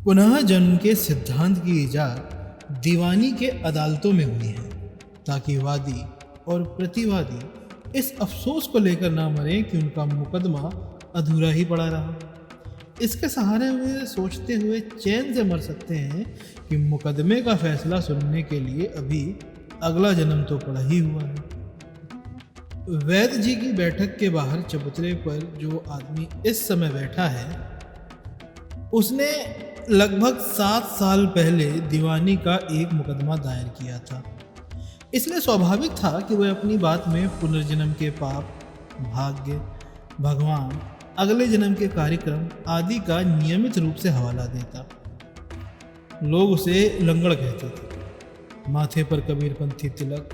पुनः जन्म के सिद्धांत की इजाद दीवानी के अदालतों में हुई है ताकि वादी और प्रतिवादी इस अफसोस को लेकर ना मरे कि उनका मुकदमा अधूरा ही पड़ा रहा। इसके सहारे वे सोचते हुए चैन से मर सकते हैं कि मुकदमे का फैसला सुनने के लिए अभी अगला जन्म तो पड़ा ही हुआ है। वैद्य जी की बैठक के बाहर चबूतरे पर जो आदमी इस समय बैठा है, उसने लगभग 7 साल पहले दीवानी का एक मुकदमा दायर किया था। इसलिए स्वाभाविक था कि वह अपनी बात में पुनर्जन्म के पाप, भाग्य, भगवान, अगले जन्म के कार्यक्रम आदि का नियमित रूप से हवाला देता। लोग उसे लंगड़ कहते थे। माथे पर कबीरपंथी तिलक,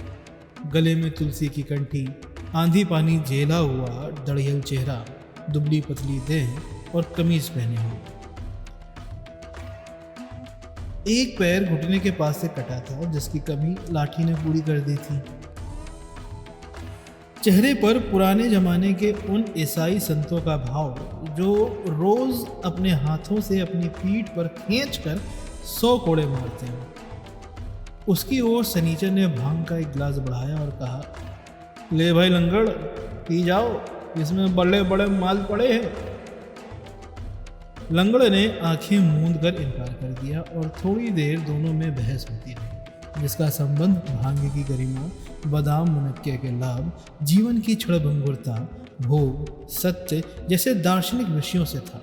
गले में तुलसी की कंठी, आंधी पानी झेला हुआ दड़ियल चेहरा, दुबली पतली देह और कमीज पहने हो। एक पैर घुटने के पास से कटा था जिसकी कमी लाठी ने पूरी कर दी थी। चेहरे पर पुराने जमाने के उन ईसाई संतों का भाव जो रोज अपने हाथों से अपनी पीठ पर खींचकर 100 कोड़े मारते हैं। उसकी ओर सनीचर ने भांग का एक गिलास बढ़ाया और कहा, ले भाई लंगड़, पी जाओ, इसमें बड़े बड़े माल पड़े हैं। लंगड़ ने आंखें मूंद कर इनकार कर दिया और थोड़ी देर दोनों में बहस होती रही, जिसका संबंध भांग की गरिमा, बादाम मुनक्के के लाभ, जीवन की क्षणभंगुरता, भोग, सत्य जैसे दार्शनिक विषयों से था।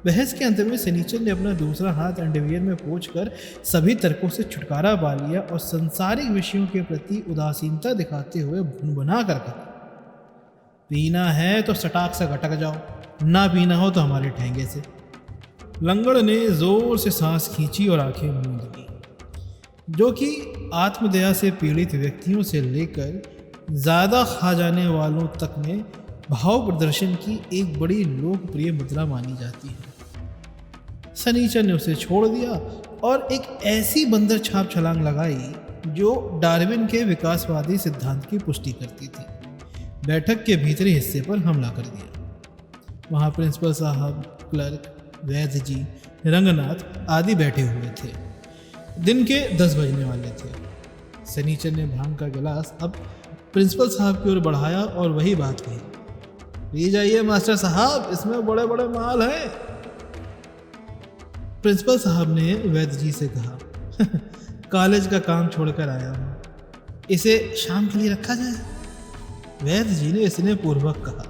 बहस के अंत में सनीचर ने अपना दूसरा हाथ अंडरवियर में पोंछकर सभी तर्कों से छुटकारा पा लिया और संसारिक विषयों के प्रति उदासीनता दिखाते हुए भुनभुना कर कहा, पीना है तो सटाक से घटक जाओ, ना पीना हो तो हमारे ठेंगे से। लंगड़ ने जोर से सांस खींची और आंखें मूंद ली, जो कि आत्मदया से पीड़ित व्यक्तियों से लेकर ज़्यादा खा जाने वालों तक में भाव प्रदर्शन की एक बड़ी लोकप्रिय मुद्रा मानी जाती है। सनीचर ने उसे छोड़ दिया और एक ऐसी बंदर छाप छलांग लगाई जो डार्विन के विकासवादी सिद्धांत की पुष्टि करती थी। बैठक के भीतरी हिस्से पर हमला कर दिया। वहाँ प्रिंसिपल साहब, क्लर्क, वैद्य जी, रंगनाथ आदि बैठे हुए थे। दिन के 10 बजने वाले थे। सनीचर ने भांग का गिलास अब प्रिंसिपल साहब की ओर बढ़ाया और वही बात कही, पी जाइए मास्टर साहब, इसमें बड़े बड़े माल हैं। प्रिंसिपल साहब ने वैद्य जी से कहा, कॉलेज का काम छोड़कर आया हूँ, इसे शाम के लिए रखा जाए। वैद्य जी ने इसने पूर्वक कहा,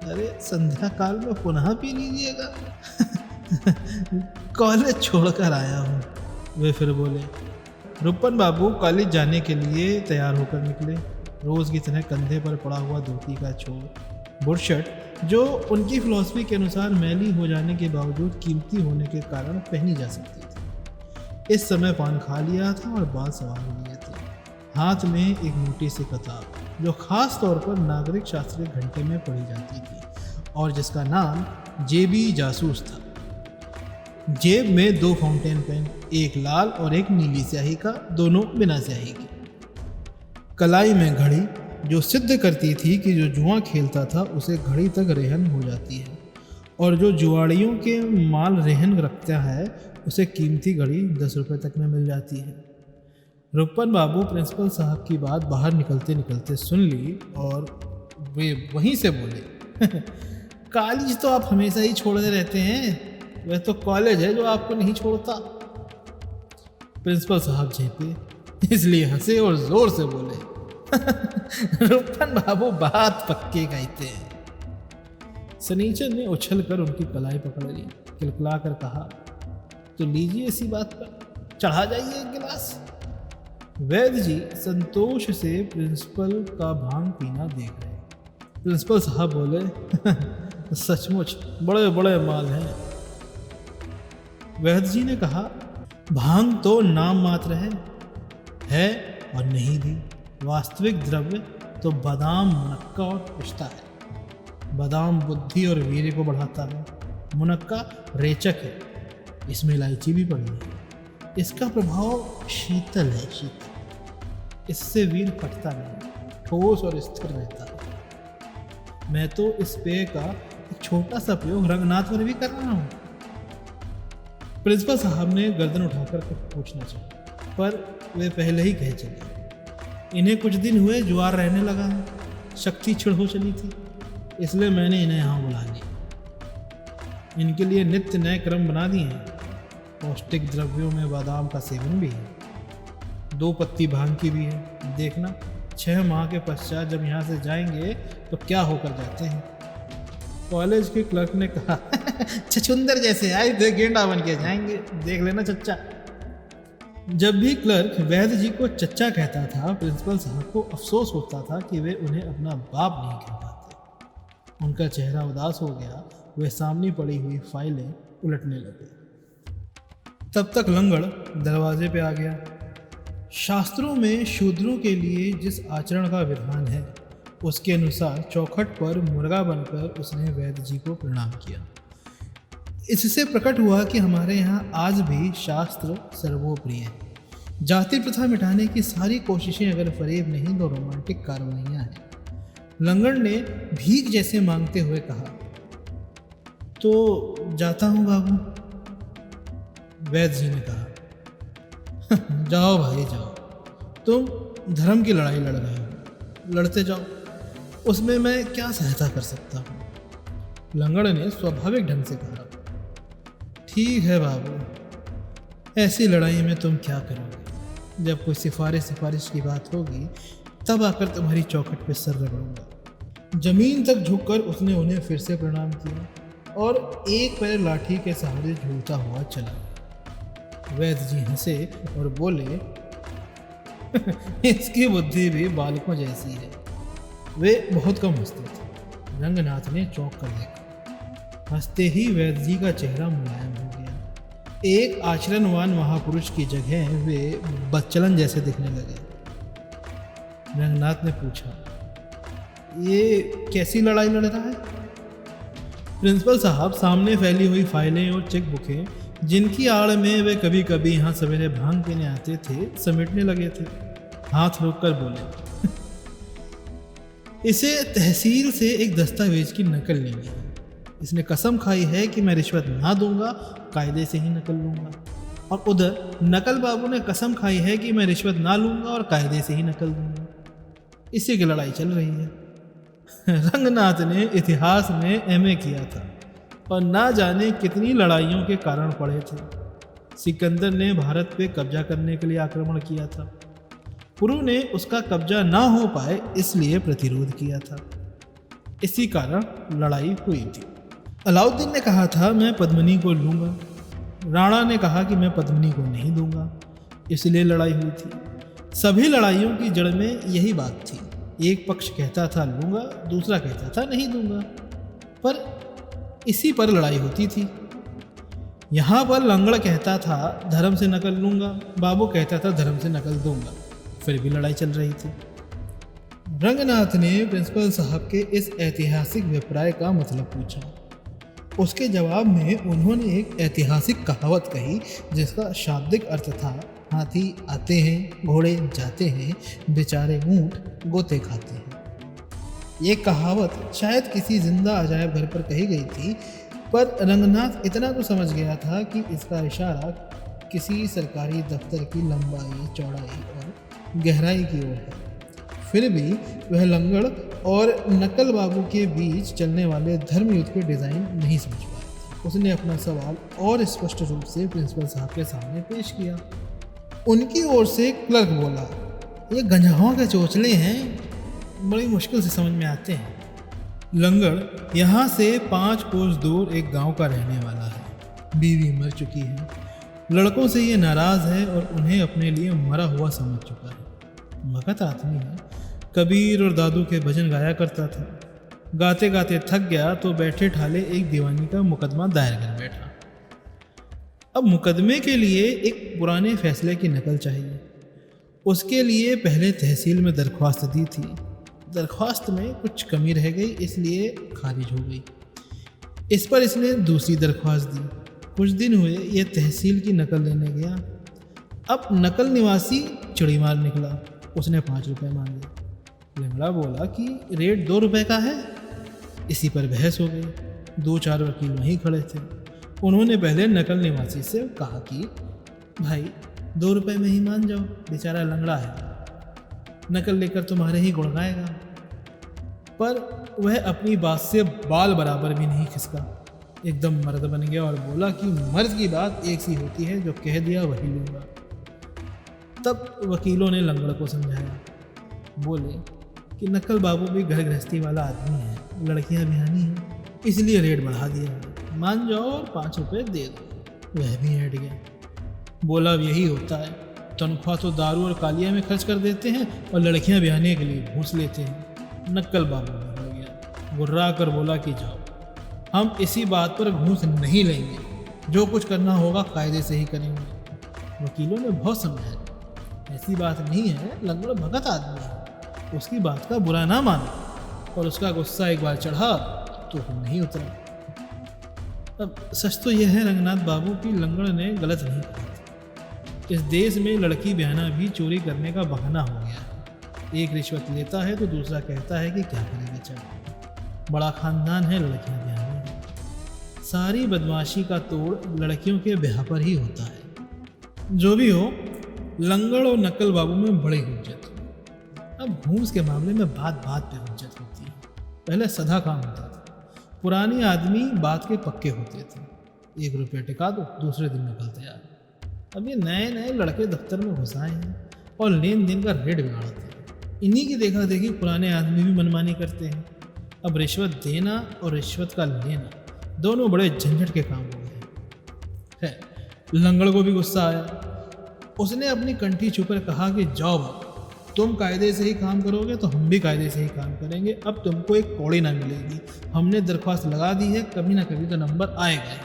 अरे संध्या काल में पुनः पी लीजिएगा। कॉलेज छोड़कर आया हूँ। वे फिर बोले, रुपन बाबू कॉलेज जाने के लिए तैयार होकर निकले। रोज की तरह कंधे पर पड़ा हुआ धोती का छोर, बुरशट जो उनकी फिलॉसफी के अनुसार मैली हो जाने के बावजूद कीमती होने के कारण पहनी जा सकती थी। इस समय पान खा लिया था और बाल सवार हो लिए थे। हाथ में एक मोटी सी किताब जो खास तौर पर नागरिक शास्त्र के घंटे में पढ़ी जाती थी और जिसका नाम जेबी जासूस था। जेब में 2 फाउंटेन पेन, एक लाल और एक नीली स्याही का, दोनों बिना स्याही के। कलाई में घड़ी जो सिद्ध करती थी कि जो जुआ खेलता था उसे घड़ी तक रेहन हो जाती है और जो जुआड़ियों के माल रेहन रखता है उसे कीमती घड़ी 10 रुपये तक में मिल जाती है। रुपन बाबू प्रिंसिपल साहब की बात बाहर निकलते निकलते सुन ली और वे वहीं से बोले, कॉलेज तो आप हमेशा ही छोड़ते रहते हैं, वह तो कॉलेज है जो आपको नहीं छोड़ता। प्रिंसिपल साहब झेपे, इसलिए हंसे और जोर से बोले, रुपन बाबू बात पक्के कहते हैं। सनीचर ने उछलकर उनकी कलाई पकड़ ली, किलकिला कर कहा, तो लीजिए इसी बात पर, चढ़ा जाइए एक गिलास। वैद्य जी संतोष से प्रिंसिपल का भांग पीना देख रहे। प्रिंसिपल साहब बोले, सचमुच बड़े बड़े माल हैं। वैद्य जी ने कहा, भांग तो नाम मात्र है और नहीं भी। वास्तविक द्रव्य तो बादाम, मुनक्का और पिस्ता है। बादाम बुद्धि और वीर्य को बढ़ाता है, मुनक्का रेचक है, इसमें इलायची भी पड़ी है। इसका प्रभाव शीतल है, शीतल, इससे वीर फटता नहीं, ठोस और स्थिर रहता है। मैं तो इस पेय का एक छोटा सा प्रयोग रंगनाथ पर भी कर रहा हूँ। प्रिंसिपल साहब ने गर्दन उठाकर कुछ पूछना चाहा, पर वे पहले ही कह चले, इन्हें कुछ दिन हुए ज्वार रहने लगा है, शक्ति छिड़ हो चली थी, इसलिए मैंने इन्हें यहाँ बुला लिया। इनके लिए नित्य नए क्रम बना दिए हैं। पौष्टिक द्रव्यों में बादाम का सेवन भी है, 2 पत्ती भांग की भी है। देखना 6 माह के पश्चात जब यहाँ से जाएंगे तो क्या होकर जाते हैं। कॉलेज के क्लर्क ने कहा, छछुंदर जैसे आए थे गेंडा बन के जाएंगे, देख लेना चच्चा। जब भी क्लर्क वैद्य जी को चच्चा कहता था, प्रिंसिपल साहब को अफसोस होता था कि वे उन्हें अपना बाप नहीं कह पाते। उनका चेहरा उदास हो गया, वे सामने पड़ी हुई फाइलें उलटने लगे। तब तक लंगड़ दरवाजे पे आ गया। शास्त्रों में शूद्रों के लिए जिस आचरण का विधान है, उसके अनुसार चौखट पर मुर्गा बनकर उसने वैद्य जी को प्रणाम किया। इससे प्रकट हुआ कि हमारे यहाँ आज भी शास्त्र सर्वोप्रिय है। जाति प्रथा मिटाने की सारी कोशिशें अगर फरेब नहीं तो रोमांटिक कार्रवाइयाँ हैं। लंगड़ ने भीख जैसे मांगते हुए कहा, तो जाता हूँ बाबू। वैद्य जी ने कहा, जाओ भाई जाओ, तुम धर्म की लड़ाई लड़ रहे हो, लड़ते जाओ, उसमें मैं क्या सहायता कर सकता हूँ। लंगड़ ने स्वाभाविक ढंग से कहा, ठीक है बाबू, ऐसी लड़ाई में तुम क्या करोगे। जब कोई सिफारिश की बात होगी तब आकर तुम्हारी चौखट पे सर रगड़ूंगा। जमीन तक झुककर उसने उन्हें फिर से प्रणाम किया और एक पैर लाठी के सहारे झूलता हुआ चला। वैद्य जी हंसे और बोले, इसकी बुद्धि भी बालकों जैसी है। वे बहुत कम हंसते थे। रंगनाथ ने चौंक कर देखा। हंसते ही वैद्य जी का चेहरा मुलायम हो गया। एक आचरणवान महापुरुष की जगह वे बच्चलन जैसे दिखने लगे। रंगनाथ ने पूछा, ये कैसी लड़ाई लड़ रहा है। प्रिंसिपल साहब सामने फैली हुई फाइलें और चेक बुकें, जिनकी आड़ में वे कभी कभी यहाँ सवेरे भांग पीने आते थे, समेटने लगे थे। हाथ रोककर बोले, इसे तहसील से एक दस्तावेज की नकल लेनी है। इसने कसम खाई है कि मैं रिश्वत ना दूंगा, कायदे से ही नकल लूंगा। और उधर नकल बाबू ने कसम खाई है कि मैं रिश्वत ना लूंगा और कायदे से ही नकल दूंगा। इसी की लड़ाई चल रही है। रंगनाथ ने इतिहास में एमए किया था और ना जाने कितनी लड़ाइयों के कारण पड़े थे। सिकंदर ने भारत पे कब्जा करने के लिए आक्रमण किया था। पुरु ने उसका कब्जा ना हो पाए इसलिए प्रतिरोध किया था। इसी कारण लड़ाई हुई थी। अलाउद्दीन ने कहा था मैं पद्मिनी को लूँगा, राणा ने कहा कि मैं पद्मिनी को नहीं दूंगा, इसलिए लड़ाई हुई थी। सभी लड़ाइयों की जड़ में यही बात थी। एक पक्ष कहता था लूँगा, दूसरा कहता था नहीं दूंगा, पर इसी पर लड़ाई होती थी। यहाँ पर लंगड़ कहता था धर्म से नकल लूँगा, बाबू कहता था धर्म से नकल दूंगा, फिर भी लड़ाई चल रही थी। रंगनाथ ने प्रिंसिपल साहब के इस ऐतिहासिक विप्राय का मतलब पूछा। उसके जवाब में उन्होंने एक ऐतिहासिक कहावत कही जिसका शाब्दिक अर्थ था, हाथी आते हैं, घोड़े जाते हैं, बेचारे ऊंट गोते खाते हैं। ये कहावत शायद किसी जिंदा अजायब घर पर कही गई थी, पर रंगनाथ इतना तो समझ गया था कि इसका इशारा किसी सरकारी दफ्तर की लंबाई, चौड़ाई और गहराई की ओर है। फिर भी वह लंगड़ और नकल बाबू के बीच चलने वाले धर्म युद्ध के डिज़ाइन नहीं समझ पाया। उसने अपना सवाल और स्पष्ट रूप से प्रिंसिपल साहब के सामने पेश किया। उनकी ओर से क्लर्क बोला, ये गंजाओं के चोचले हैं, बड़ी मुश्किल से समझ में आते हैं। लंगड़ यहाँ से 5 कोस दूर एक गांव का रहने वाला है। बीवी मर चुकी है, लड़कों से ये नाराज़ है और उन्हें अपने लिए मरा हुआ समझ चुका है। मगध आदमी है, कबीर और दादू के भजन गाया करता था। गाते गाते थक गया तो बैठे ठाले एक दीवानी का मुकदमा दायर कर बैठा। अब मुकदमे के लिए एक पुराने फैसले की नकल चाहिए। उसके लिए पहले तहसील में दरख्वास्त दी थी। दरख्वास्त में कुछ कमी रह गई, इसलिए खारिज हो गई। इस पर इसने दूसरी दरख्वास्त दी। कुछ दिन हुए ये तहसील की नकल लेने गया। अब नकल निवासी चिड़ी मार निकला। उसने 5 रुपये मांगे। लंगड़ा बोला कि रेट 2 रुपये का है। इसी पर बहस हो गई। 2-4 वकील वहीं खड़े थे। उन्होंने पहले नकल निवासी से कहा कि भाई 2 रुपए में ही मान जाओ, बेचारा लंगड़ा है, नकल लेकर तुम्हारे ही गुण गाएगा। पर वह अपनी बात से बाल बराबर भी नहीं खिसका, एकदम मर्द बन गया और बोला कि मर्द की बात एक सी होती है, जो कह दिया वही लूँगा। तब वकीलों ने लंगड़ को समझाया, बोले कि नकल बाबू भी घर गृहस्थी वाला आदमी है, लड़कियां बिहानी हैं, इसलिए रेट बढ़ा दिया है, मान जाओ और 5 रुपये दे दो। वह भी हट गया, बोला यही होता है, तनख्वाह तो दारू और कालिया में खर्च कर देते हैं और लड़कियां बिहाने के लिए घूस लेते हैं। नक्कल बाबू हो गया, गुर्रा कर बोला कि जाओ, हम इसी बात पर घूस नहीं लेंगे, जो कुछ करना होगा कायदे से ही करेंगे। वकीलों ने बहुत समझाया, ऐसी बात नहीं है, लंगड़ भगत आदमी है, उसकी बात का बुरा ना मानो। और उसका गुस्सा एक बार चढ़ा तो नहीं उतरा। अब सच तो यह है रंगनाथ बाबू की लंगड़ ने गलत नहीं कहा। इस देश में लड़की बहना भी चोरी करने का बहाना हो गया है। एक रिश्वत लेता है तो दूसरा कहता है कि क्या करेगा, चल बड़ा खानदान है, लड़कियां ब्याह में। सारी बदमाशी का तोड़ लड़कियों के ब्याह पर ही होता है। जो भी हो, लंगड़ और नक्कल बाबू में बड़ी हुज्जत है। अब घूस के मामले में बात बात पे हुज्जत होती है। पहले सदा काम होता था, पुराने आदमी बात के पक्के होते थे, 1 रुपया टिका दो, दूसरे दिन निकल तैयार। अब ये नए नए लड़के दफ्तर में घुसाए हैं और लेन देन का रेट बिगाड़ते हैं। इन्हीं की देखा देखी पुराने आदमी भी मनमानी करते हैं। अब रिश्वत देना और रिश्वत का लेना दोनों बड़े झंझट के काम हो गए हैं। लंगड़ को भी गुस्सा आया। उसने अपनी कंठी छूकर कहा कि जाओ बाबू, तुम कायदे से ही काम करोगे तो हम भी कायदे से ही काम करेंगे। अब तुमको एक कौड़ी ना मिलेगी, हमने दरख्वास्त लगा दी है, कभी ना कभी तो नंबर आएगा।